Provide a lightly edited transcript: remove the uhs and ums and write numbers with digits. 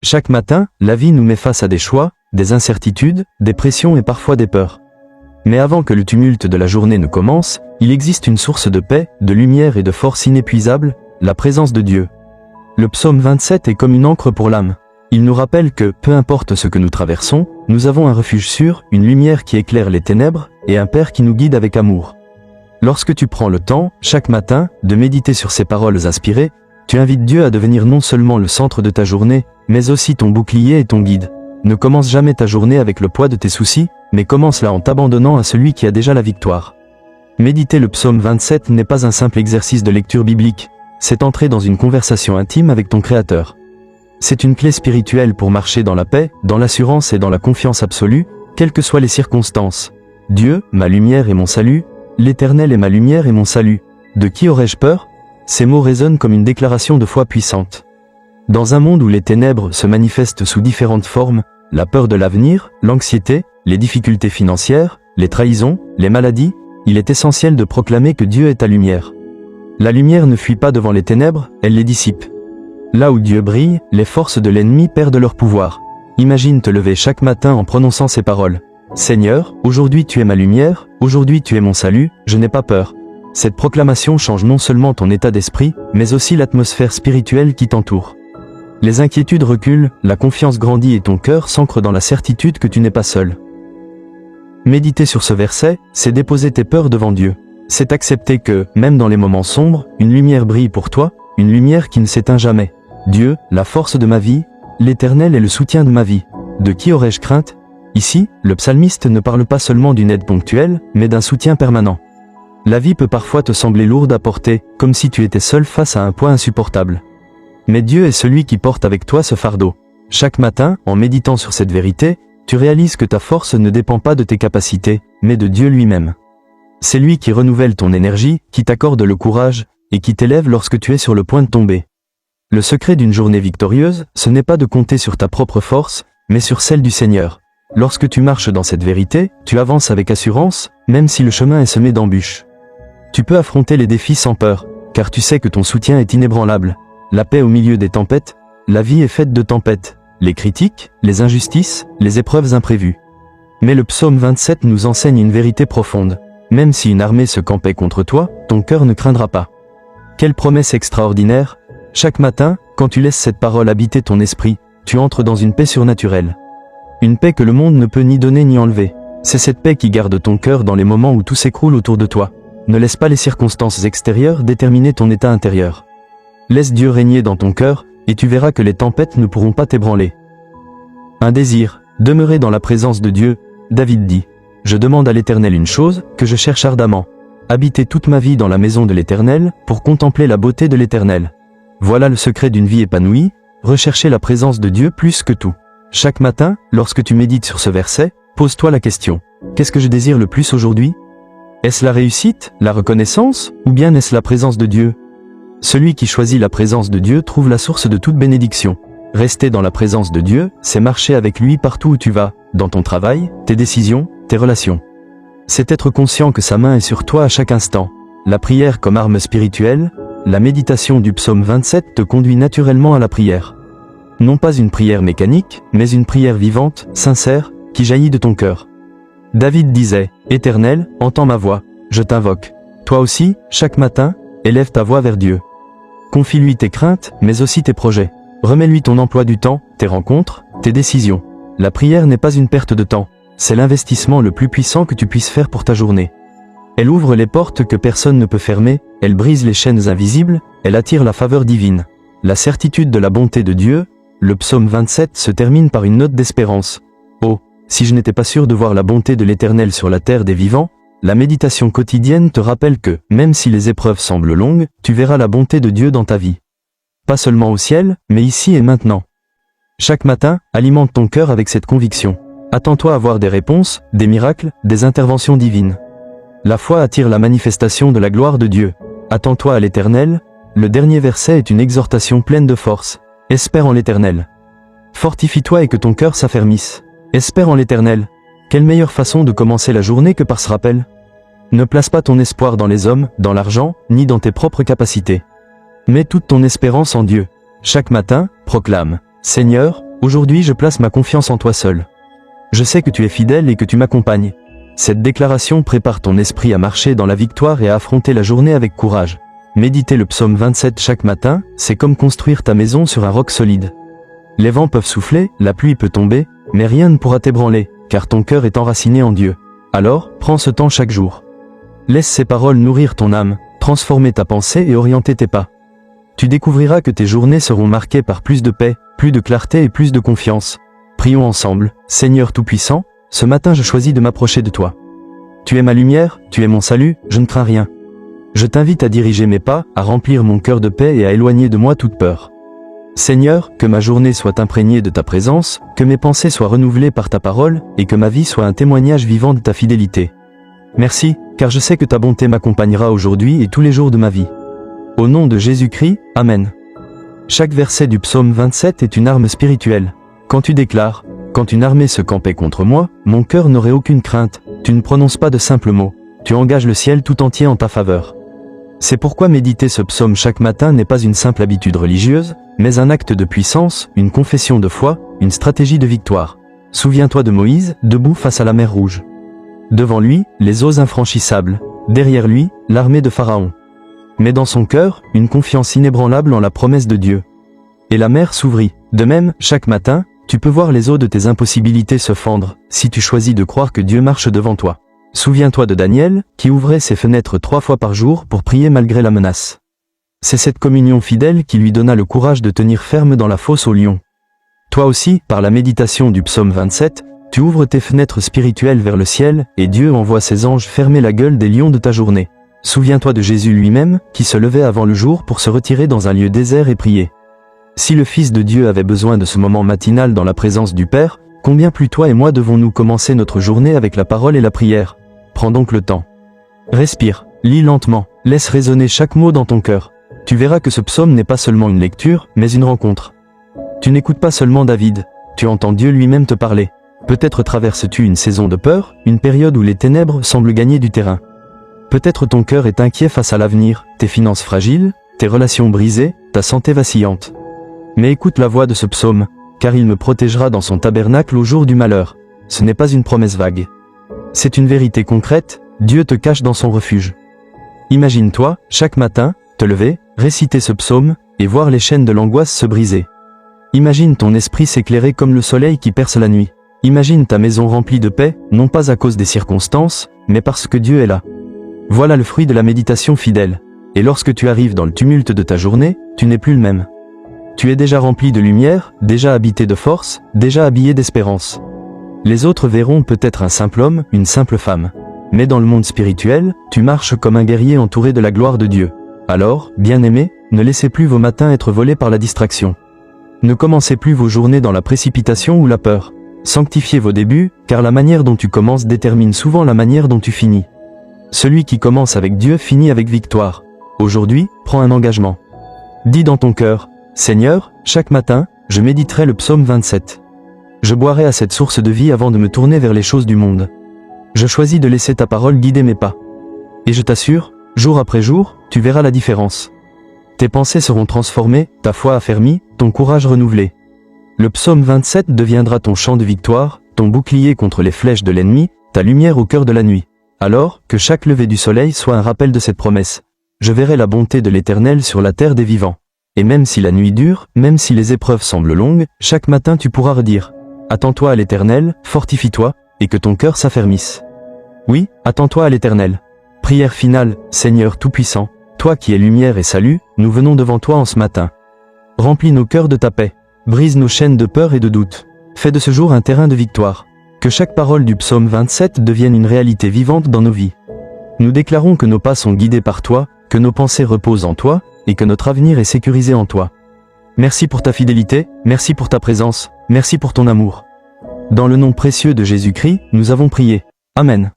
Chaque matin, la vie nous met face à des choix, des incertitudes, des pressions et parfois des peurs. Mais avant que le tumulte de la journée ne commence, il existe une source de paix, de lumière et de force inépuisable, la présence de Dieu. Le psaume 27 est comme une encre pour l'âme. Il nous rappelle que, peu importe ce que nous traversons, nous avons un refuge sûr, une lumière qui éclaire les ténèbres, et un Père qui nous guide avec amour. Lorsque tu prends le temps, chaque matin, de méditer sur ces paroles inspirées, tu invites Dieu à devenir non seulement le centre de ta journée, mais aussi ton bouclier et ton guide. Ne commence jamais ta journée avec le poids de tes soucis, mais commence-la en t'abandonnant à celui qui a déjà la victoire. Méditer le psaume 27 n'est pas un simple exercice de lecture biblique, c'est entrer dans une conversation intime avec ton Créateur. C'est une clé spirituelle pour marcher dans la paix, dans l'assurance et dans la confiance absolue, quelles que soient les circonstances. Dieu, ma lumière et mon salut, l'Éternel est ma lumière et mon salut. De qui aurais-je peur ? Ces mots résonnent comme une déclaration de foi puissante. Dans un monde où les ténèbres se manifestent sous différentes formes, la peur de l'avenir, l'anxiété, les difficultés financières, les trahisons, les maladies, il est essentiel de proclamer que Dieu est ta lumière. La lumière ne fuit pas devant les ténèbres, elle les dissipe. Là où Dieu brille, les forces de l'ennemi perdent leur pouvoir. Imagine te lever chaque matin en prononçant ces paroles. Seigneur, aujourd'hui tu es ma lumière, aujourd'hui tu es mon salut, je n'ai pas peur. Cette proclamation change non seulement ton état d'esprit, mais aussi l'atmosphère spirituelle qui t'entoure. Les inquiétudes reculent, la confiance grandit et ton cœur s'ancre dans la certitude que tu n'es pas seul. Méditer sur ce verset, c'est déposer tes peurs devant Dieu. C'est accepter que, même dans les moments sombres, une lumière brille pour toi, une lumière qui ne s'éteint jamais. Dieu, la force de ma vie, l'Éternel est le soutien de ma vie. De qui aurais-je crainte ? Ici, le psalmiste ne parle pas seulement d'une aide ponctuelle, mais d'un soutien permanent. La vie peut parfois te sembler lourde à porter, comme si tu étais seul face à un poids insupportable. Mais Dieu est celui qui porte avec toi ce fardeau. Chaque matin, en méditant sur cette vérité, tu réalises que ta force ne dépend pas de tes capacités, mais de Dieu lui-même. C'est lui qui renouvelle ton énergie, qui t'accorde le courage, et qui t'élève lorsque tu es sur le point de tomber. Le secret d'une journée victorieuse, ce n'est pas de compter sur ta propre force, mais sur celle du Seigneur. Lorsque tu marches dans cette vérité, tu avances avec assurance, même si le chemin est semé d'embûches. Tu peux affronter les défis sans peur, car tu sais que ton soutien est inébranlable. La paix au milieu des tempêtes, la vie est faite de tempêtes, les critiques, les injustices, les épreuves imprévues. Mais le psaume 27 nous enseigne une vérité profonde. Même si une armée se campait contre toi, ton cœur ne craindra pas. Quelle promesse extraordinaire! Chaque matin, quand tu laisses cette parole habiter ton esprit, tu entres dans une paix surnaturelle. Une paix que le monde ne peut ni donner ni enlever. C'est cette paix qui garde ton cœur dans les moments où tout s'écroule autour de toi. Ne laisse pas les circonstances extérieures déterminer ton état intérieur. Laisse Dieu régner dans ton cœur, et tu verras que les tempêtes ne pourront pas t'ébranler. Un désir, demeurer dans la présence de Dieu. David dit, « Je demande à l'Éternel une chose, que je cherche ardemment. Habiter toute ma vie dans la maison de l'Éternel, pour contempler la beauté de l'Éternel. » Voilà le secret d'une vie épanouie, rechercher la présence de Dieu plus que tout. Chaque matin, lorsque tu médites sur ce verset, pose-toi la question, « Qu'est-ce que je désire le plus aujourd'hui ? Est-ce la réussite, la reconnaissance, ou bien est-ce la présence de Dieu ? Celui qui choisit la présence de Dieu trouve la source de toute bénédiction. Rester dans la présence de Dieu, c'est marcher avec lui partout où tu vas, dans ton travail, tes décisions, tes relations. C'est être conscient que sa main est sur toi à chaque instant. La prière comme arme spirituelle, la méditation du psaume 27 te conduit naturellement à la prière. Non pas une prière mécanique, mais une prière vivante, sincère, qui jaillit de ton cœur. David disait, « Éternel, entends ma voix, je t'invoque. » Toi aussi, chaque matin, élève ta voix vers Dieu. Confie-lui tes craintes, mais aussi tes projets. Remets-lui ton emploi du temps, tes rencontres, tes décisions. La prière n'est pas une perte de temps, c'est l'investissement le plus puissant que tu puisses faire pour ta journée. Elle ouvre les portes que personne ne peut fermer, elle brise les chaînes invisibles, elle attire la faveur divine. La certitude de la bonté de Dieu, le psaume 27 se termine par une note d'espérance. Oh, si je n'étais pas sûr de voir la bonté de l'Éternel sur la terre des vivants, la méditation quotidienne te rappelle que, même si les épreuves semblent longues, tu verras la bonté de Dieu dans ta vie. Pas seulement au ciel, mais ici et maintenant. Chaque matin, alimente ton cœur avec cette conviction. Attends-toi à voir des réponses, des miracles, des interventions divines. La foi attire la manifestation de la gloire de Dieu. Attends-toi à l'Éternel. Le dernier verset est une exhortation pleine de force. Espère en l'Éternel. Fortifie-toi et que ton cœur s'affermisse. Espère en l'Éternel. Quelle meilleure façon de commencer la journée que par ce rappel ? Ne place pas ton espoir dans les hommes, dans l'argent, ni dans tes propres capacités. Mets toute ton espérance en Dieu. Chaque matin, proclame, « Seigneur, Aujourd'hui je place ma confiance en toi seul. Je sais que tu es fidèle et que tu m'accompagnes. Cette déclaration prépare ton esprit à marcher dans la victoire et à affronter la journée avec courage. Méditer le psaume 27 chaque matin, c'est comme construire ta maison sur un roc solide. Les vents peuvent souffler, la pluie peut tomber, mais rien ne pourra t'ébranler, car ton cœur est enraciné en Dieu. Alors, prends ce temps chaque jour. Laisse ces paroles nourrir ton âme, transformer ta pensée et orienter tes pas. Tu découvriras que tes journées seront marquées par plus de paix, plus de clarté et plus de confiance. Prions ensemble. Seigneur Tout-Puissant, ce matin je choisis de m'approcher de toi. Tu es ma lumière, tu es mon salut, je ne crains rien. Je t'invite à diriger mes pas, à remplir mon cœur de paix et à éloigner de moi toute peur. Seigneur, que ma journée soit imprégnée de ta présence, que mes pensées soient renouvelées par ta parole, et que ma vie soit un témoignage vivant de ta fidélité. Merci, car je sais que ta bonté m'accompagnera aujourd'hui et tous les jours de ma vie. Au nom de Jésus-Christ, Amen. Chaque verset du psaume 27 est une arme spirituelle. Quand tu déclares « Quand une armée se campait contre moi, mon cœur n'aurait aucune crainte », tu ne prononces pas de simples mots, tu engages le ciel tout entier en ta faveur. C'est pourquoi méditer ce psaume chaque matin n'est pas une simple habitude religieuse, mais un acte de puissance, une confession de foi, une stratégie de victoire. Souviens-toi de Moïse, debout face à la mer Rouge. Devant lui, les eaux infranchissables. Derrière lui, l'armée de Pharaon. Mais dans son cœur, une confiance inébranlable en la promesse de Dieu. Et la mer s'ouvrit. De même, chaque matin, tu peux voir les eaux de tes impossibilités se fendre, si tu choisis de croire que Dieu marche devant toi. Souviens-toi de Daniel, qui ouvrait ses fenêtres 3 fois par jour pour prier malgré la menace. C'est cette communion fidèle qui lui donna le courage de tenir ferme dans la fosse aux lions. Toi aussi, par la méditation du psaume 27, tu ouvres tes fenêtres spirituelles vers le ciel, et Dieu envoie ses anges fermer la gueule des lions de ta journée. Souviens-toi de Jésus lui-même, qui se levait avant le jour pour se retirer dans un lieu désert et prier. Si le Fils de Dieu avait besoin de ce moment matinal dans la présence du Père, combien plus toi et moi devons-nous commencer notre journée avec la parole et la prière? Prends donc le temps. Respire, lis lentement, laisse résonner chaque mot dans ton cœur. Tu verras que ce psaume n'est pas seulement une lecture, mais une rencontre. Tu n'écoutes pas seulement David, tu entends Dieu lui-même te parler. Peut-être traverses-tu une saison de peur, une période où les ténèbres semblent gagner du terrain. Peut-être ton cœur est inquiet face à l'avenir, tes finances fragiles, tes relations brisées, ta santé vacillante. Mais écoute la voix de ce psaume, car il me protégera dans son tabernacle au jour du malheur. Ce n'est pas une promesse vague. C'est une vérité concrète, Dieu te cache dans son refuge. Imagine-toi, chaque matin, te lever, réciter ce psaume, et voir les chaînes de l'angoisse se briser. Imagine ton esprit s'éclairer comme le soleil qui perce la nuit. Imagine ta maison remplie de paix, non pas à cause des circonstances, mais parce que Dieu est là. Voilà le fruit de la méditation fidèle. Et lorsque tu arrives dans le tumulte de ta journée, tu n'es plus le même. Tu es déjà rempli de lumière, déjà habité de force, déjà habillé d'espérance. Les autres verront peut-être un simple homme, une simple femme. Mais dans le monde spirituel, tu marches comme un guerrier entouré de la gloire de Dieu. Alors, bien-aimés, ne laissez plus vos matins être volés par la distraction. Ne commencez plus vos journées dans la précipitation ou la peur. Sanctifiez vos débuts, car la manière dont tu commences détermine souvent la manière dont tu finis. Celui qui commence avec Dieu finit avec victoire. Aujourd'hui, prends un engagement. Dis dans ton cœur, « Seigneur, chaque matin, je méditerai le psaume 27. Je boirai à cette source de vie avant de me tourner vers les choses du monde. Je choisis de laisser ta parole guider mes pas. Et je t'assure, jour après jour, tu verras la différence. Tes pensées seront transformées, ta foi affermie, ton courage renouvelé. Le psaume 27 deviendra ton chant de victoire, ton bouclier contre les flèches de l'ennemi, ta lumière au cœur de la nuit. Alors, que chaque lever du soleil soit un rappel de cette promesse. Je verrai la bonté de l'Éternel sur la terre des vivants. Et même si la nuit dure, même si les épreuves semblent longues, chaque matin tu pourras redire « Attends-toi à l'Éternel, fortifie-toi, et que ton cœur s'affermisse. » Oui, attends-toi à l'Éternel. Prière finale, Seigneur Tout-Puissant, toi qui es lumière et salut, nous venons devant toi en ce matin. Remplis nos cœurs de ta paix, brise nos chaînes de peur et de doute. Fais de ce jour un terrain de victoire. Que chaque parole du psaume 27 devienne une réalité vivante dans nos vies. Nous déclarons que nos pas sont guidés par toi, que nos pensées reposent en toi, et que notre avenir est sécurisé en toi. Merci pour ta fidélité, merci pour ta présence, merci pour ton amour. Dans le nom précieux de Jésus-Christ, nous avons prié. Amen.